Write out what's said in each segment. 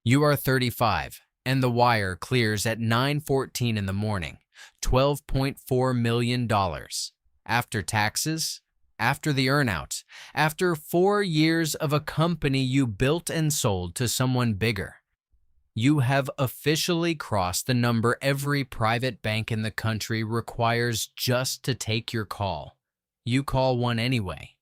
You are 35, and the wire clears at 9:14 in the morning, $12.4 million. After taxes, after the earnout, after 4 years of a company you built and sold to someone bigger. You have officially crossed the number every private bank in the country requires just to take your call. You call one anyway.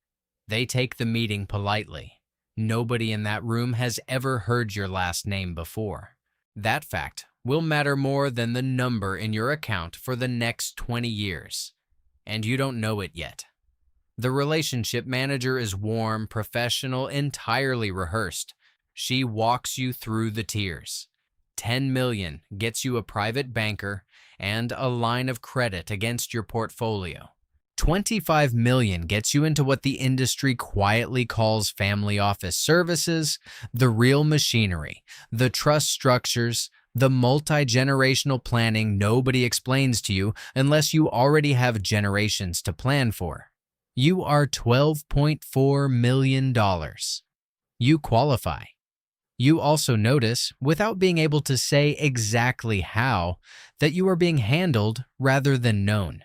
They take the meeting politely. Nobody in that room has ever heard your last name before. That fact will matter more than the number in your account for the next 20 years. And you don't know it yet. The relationship manager is warm, professional, entirely rehearsed. She walks you through the tiers. 10 million gets you a private banker and a line of credit against your portfolio. 25 million gets you into what the industry quietly calls family office services, the real machinery, the trust structures, the multi-generational planning nobody explains to you unless you already have generations to plan for. You are $12.4 million. You qualify. You also notice, without being able to say exactly how, that you are being handled rather than known.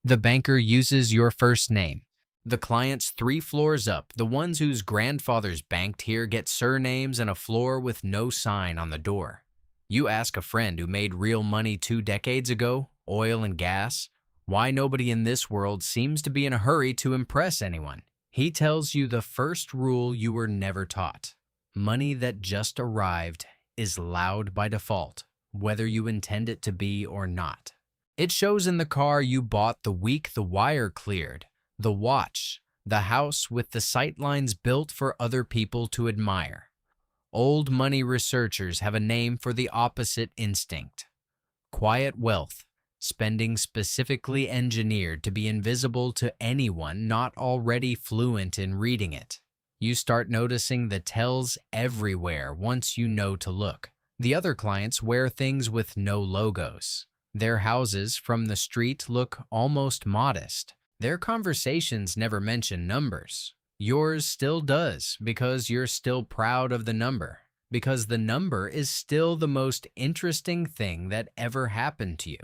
The banker uses your first name. The clients 3 floors up, the ones whose grandfathers banked here, get surnames and a floor with no sign on the door. You ask a friend who made real money 2 decades ago, oil and gas, why nobody in this world seems to be in a hurry to impress anyone. He tells you the first rule you were never taught. Money that just arrived is loud by default, whether you intend it to be or not. It shows in the car you bought the week the wire cleared, the watch, the house with the sightlines built for other people to admire. Old money researchers have a name for the opposite instinct. Quiet wealth, spending specifically engineered to be invisible to anyone not already fluent in reading it. You start noticing the tells everywhere once you know to look. The other clients wear things with no logos. Their houses from the street look almost modest. Their conversations never mention numbers. Yours still does, because you're still proud of the number, because the number is still the most interesting thing that ever happened to you.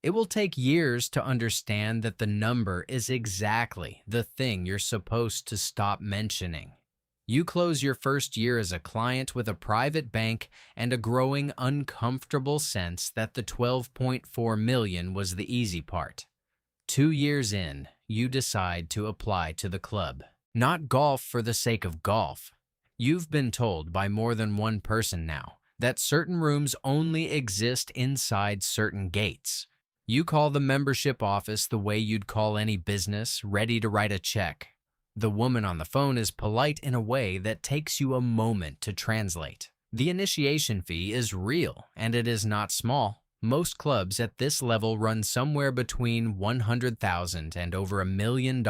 It will take years to understand that the number is exactly the thing you're supposed to stop mentioning. You close your first year as a client with a private bank and a growing uncomfortable sense that the 12.4 million was the easy part. 2 years in, you decide to apply to the club. Not golf for the sake of golf. You've been told by more than one person now that certain rooms only exist inside certain gates. You call the membership office the way you'd call any business, ready to write a check. The woman on the phone is polite in a way that takes you a moment to translate. The initiation fee is real, and it is not small. Most clubs at this level run somewhere between $100,000 and over $1 million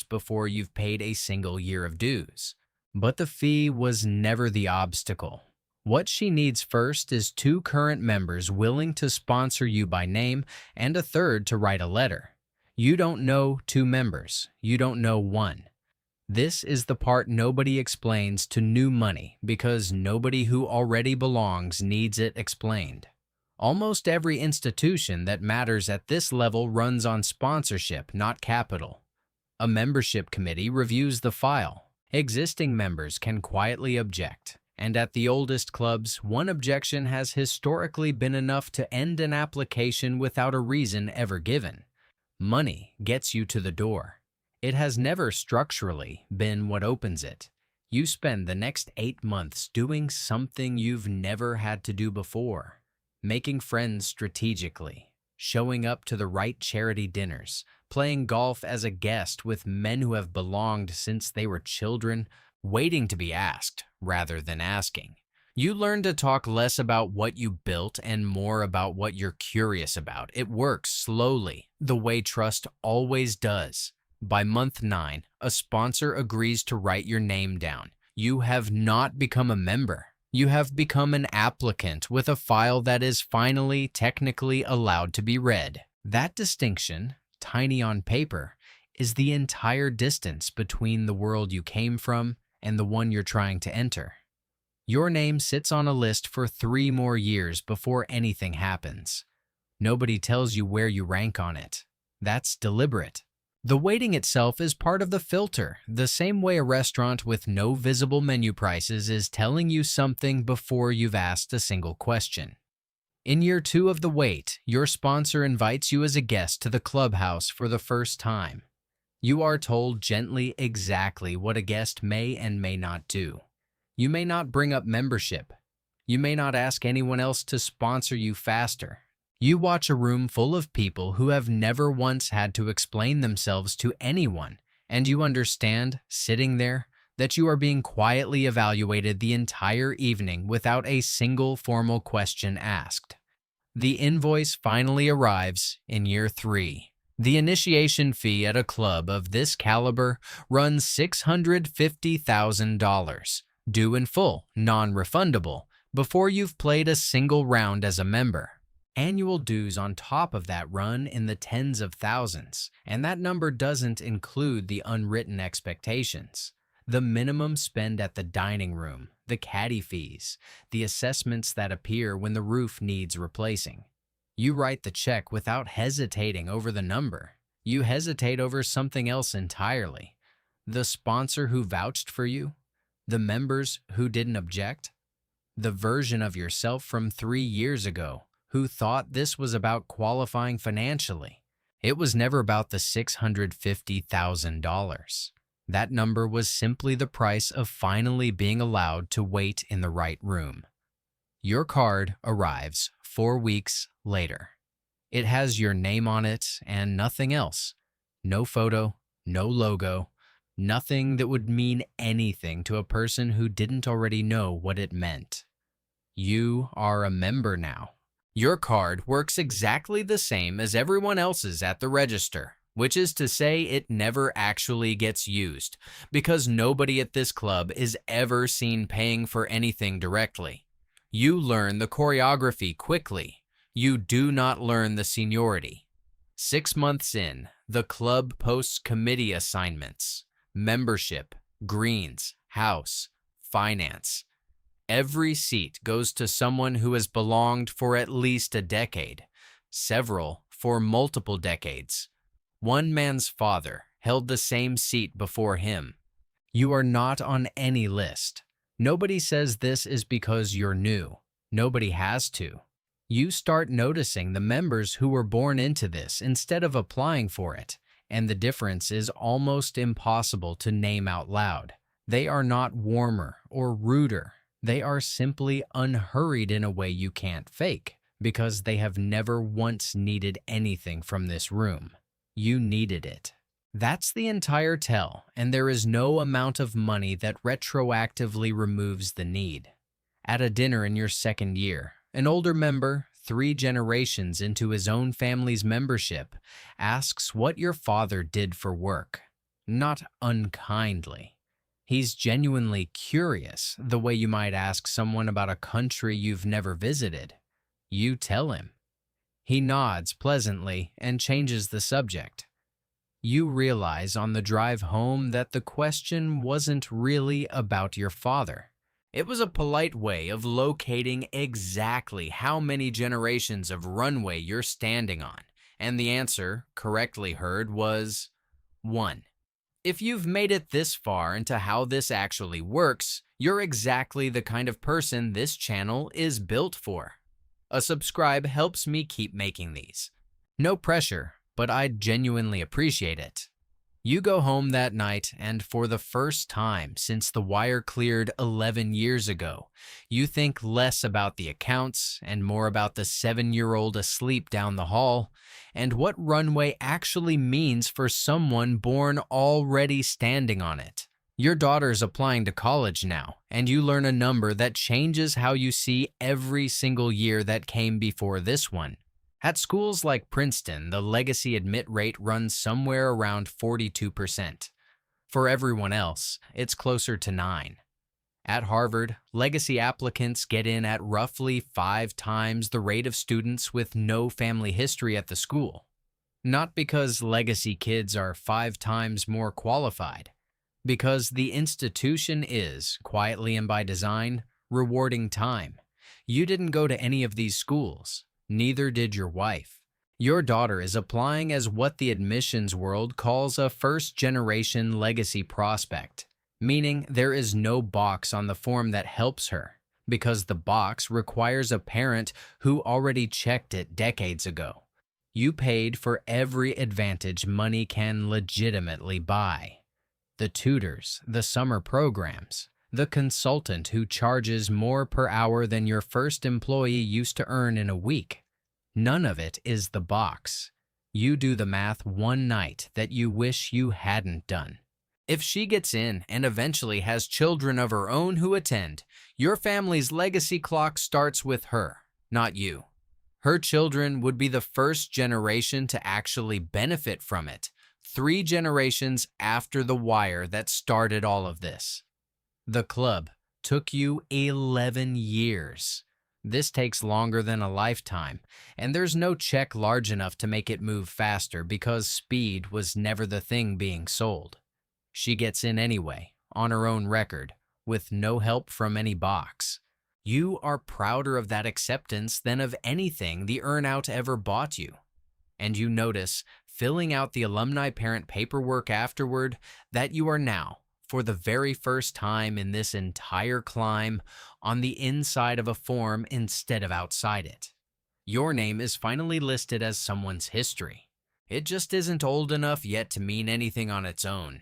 before you've paid a single year of dues. But the fee was never the obstacle. What she needs first is 2 current members willing to sponsor you by name and a third to write a letter. You don't know 2 members. You don't know 1. This is the part nobody explains to new money because nobody who already belongs needs it explained. Almost every institution that matters at this level runs on sponsorship, not capital. A membership committee reviews the file. Existing members can quietly object, and at the oldest clubs, one objection has historically been enough to end an application without a reason ever given. Money gets you to the door. It has never structurally been what opens it. You spend the next 8 months doing something you've never had to do before. Making friends strategically, showing up to the right charity dinners, playing golf as a guest with men who have belonged since they were children, waiting to be asked rather than asking. You learn to talk less about what you built and more about what you're curious about. It works slowly, the way trust always does. By month 9, a sponsor agrees to write your name down. You have not become a member. You have become an applicant with a file that is finally technically allowed to be read. That distinction, tiny on paper, is the entire distance between the world you came from and the one you're trying to enter. Your name sits on a list for 3 more years before anything happens. Nobody tells you where you rank on it. That's deliberate. The waiting itself is part of the filter, the same way a restaurant with no visible menu prices is telling you something before you've asked a single question. In year 2 of the wait, your sponsor invites you as a guest to the clubhouse for the first time. You are told gently exactly what a guest may and may not do. You may not bring up membership. You may not ask anyone else to sponsor you faster. You watch a room full of people who have never once had to explain themselves to anyone, and you understand, sitting there, that you are being quietly evaluated the entire evening without a single formal question asked. The invoice finally arrives in year 3. The initiation fee at a club of this caliber runs $650,000, due in full, non-refundable, before you've played a single round as a member. Annual dues on top of that run in the tens of thousands, and that number doesn't include the unwritten expectations. The minimum spend at the dining room, the caddy fees, the assessments that appear when the roof needs replacing. You write the check without hesitating over the number. You hesitate over something else entirely. The sponsor who vouched for you, the members who didn't object, the version of yourself from 3 years ago who thought this was about qualifying financially. It was never about the $650,000. That number was simply the price of finally being allowed to wait in the right room. Your card arrives 4 weeks later. It has your name on it and nothing else. No photo, no logo, nothing that would mean anything to a person who didn't already know what it meant. You are a member now. Your card works exactly the same as everyone else's at the register, which is to say it never actually gets used, because nobody at this club is ever seen paying for anything directly. You learn the choreography quickly. You do not learn the seniority. 6 months in, the club posts committee assignments, membership, greens, house, finance. Every seat goes to someone who has belonged for at least a decade, several for multiple decades. One man's father held the same seat before him. You are not on any list. Nobody says this is because you're new. Nobody has to. You start noticing the members who were born into this instead of applying for it, and the difference is almost impossible to name out loud. They are not warmer or ruder. They are simply unhurried in a way you can't fake, because they have never once needed anything from this room. You needed it. That's the entire tell, and there is no amount of money that retroactively removes the need. At a dinner in your 2nd year, an older member, 3 generations into his own family's membership, asks what your father did for work. Not unkindly. He's genuinely curious, the way you might ask someone about a country you've never visited. You tell him. He nods pleasantly and changes the subject. You realize on the drive home that the question wasn't really about your father. It was a polite way of locating exactly how many generations of runway you're standing on, and the answer, correctly heard, was 1. If you've made it this far into how this actually works, you're exactly the kind of person this channel is built for. A subscribe helps me keep making these. No pressure, but I'd genuinely appreciate it. You go home that night, and for the first time since the wire cleared 11 years ago, you think less about the accounts and more about the 7-year-old asleep down the hall, and what runway actually means for someone born already standing on it. Your daughter's applying to college now, and you learn a number that changes how you see every single year that came before this one. At schools like Princeton, the legacy admit rate runs somewhere around 42%. For everyone else, it's closer to 9%. At Harvard, legacy applicants get in at roughly 5 times the rate of students with no family history at the school. Not because legacy kids are 5 times more qualified, because the institution is, quietly and by design, rewarding time. You didn't go to any of these schools. Neither did your wife. Your daughter is applying as what the admissions world calls a first-generation legacy prospect, meaning there is no box on the form that helps her, because the box requires a parent who already checked it decades ago. You paid for every advantage money can legitimately buy. The tutors, the summer programs, the consultant who charges more per hour than your first employee used to earn in a week. None of it is the box. You do the math one night that you wish you hadn't done. If she gets in and eventually has children of her own who attend, your family's legacy clock starts with her, not you. Her children would be the first generation to actually benefit from it, 3 generations after the wire that started all of this. The club took you 11 years. This takes longer than a lifetime, and there's no check large enough to make it move faster because speed was never the thing being sold. She gets in anyway, on her own record, with no help from any box. You are prouder of that acceptance than of anything the earnout ever bought you. And you notice, filling out the alumni parent paperwork afterward, that you are now, for the very first time in this entire climb, on the inside of a form instead of outside it. Your name is finally listed as someone's history. It just isn't old enough yet to mean anything on its own.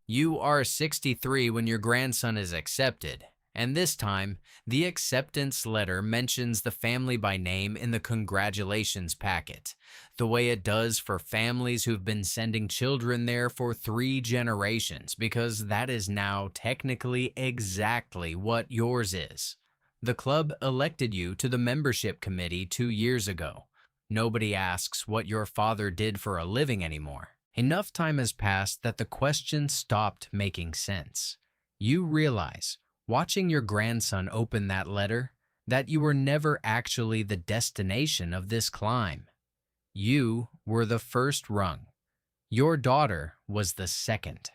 You are 63 when your grandson is accepted, and this time, the acceptance letter mentions the family by name in the congratulations packet, the way it does for families who've been sending children there for 3 generations, because that is now technically exactly what yours is. The club elected you to the membership committee 2 years ago. Nobody asks what your father did for a living anymore. Enough time has passed that the question stopped making sense. You realize, watching your grandson open that letter, that you were never actually the destination of this climb. You were the first rung. Your daughter was the second.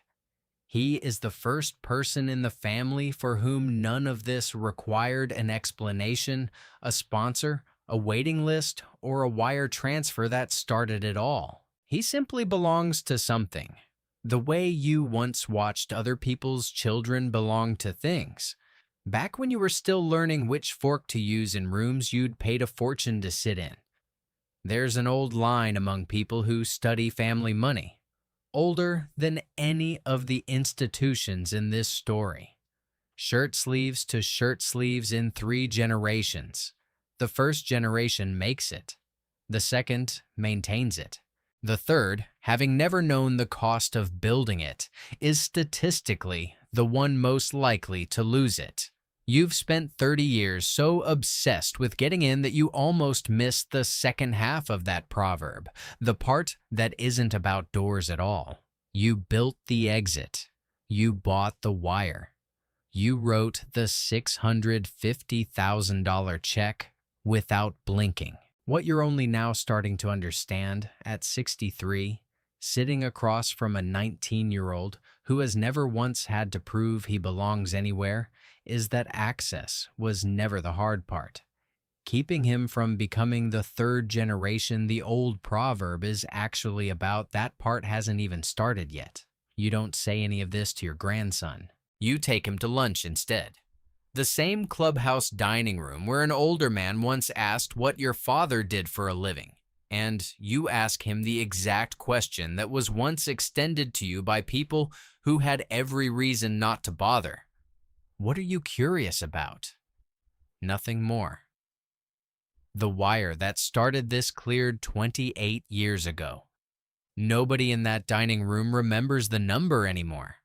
He is the first person in the family for whom none of this required an explanation, a sponsor, a waiting list, or a wire transfer that started it all. He simply belongs to something. The way you once watched other people's children belong to things. Back when you were still learning which fork to use in rooms you'd paid a fortune to sit in. There's an old line among people who study family money, older than any of the institutions in this story. Shirt sleeves to shirt sleeves in 3 generations. The first generation makes it. The second maintains it. The third, having never known the cost of building it, is statistically the one most likely to lose it. You've spent 30 years so obsessed with getting in that you almost missed the second half of that proverb, the part that isn't about doors at all. You built the exit. You bought the wire. You wrote the $650,000 check without blinking. What you're only now starting to understand at 63, sitting across from a 19-year-old who has never once had to prove he belongs anywhere, is that access was never the hard part. Keeping him from becoming the 3rd generation the old proverb is actually about, that part hasn't even started yet. You don't say any of this to your grandson. You take him to lunch instead. The same clubhouse dining room where an older man once asked what your father did for a living, and you ask him the exact question that was once extended to you by people who had every reason not to bother. What are you curious about? Nothing more. The wire that started this cleared 28 years ago. Nobody in that dining room remembers the number anymore.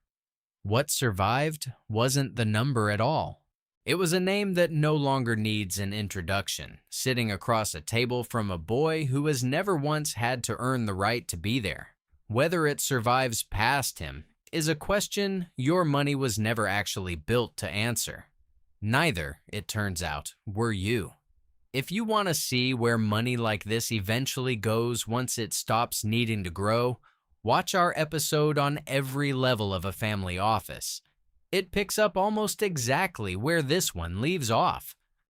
What survived wasn't the number at all. It was a name that no longer needs an introduction, sitting across a table from a boy who has never once had to earn the right to be there. Whether it survives past him is a question your money was never actually built to answer. Neither, it turns out, were you. If you want to see where money like this eventually goes once it stops needing to grow, watch our episode on every level of a family office. It picks up almost exactly where this one leaves off.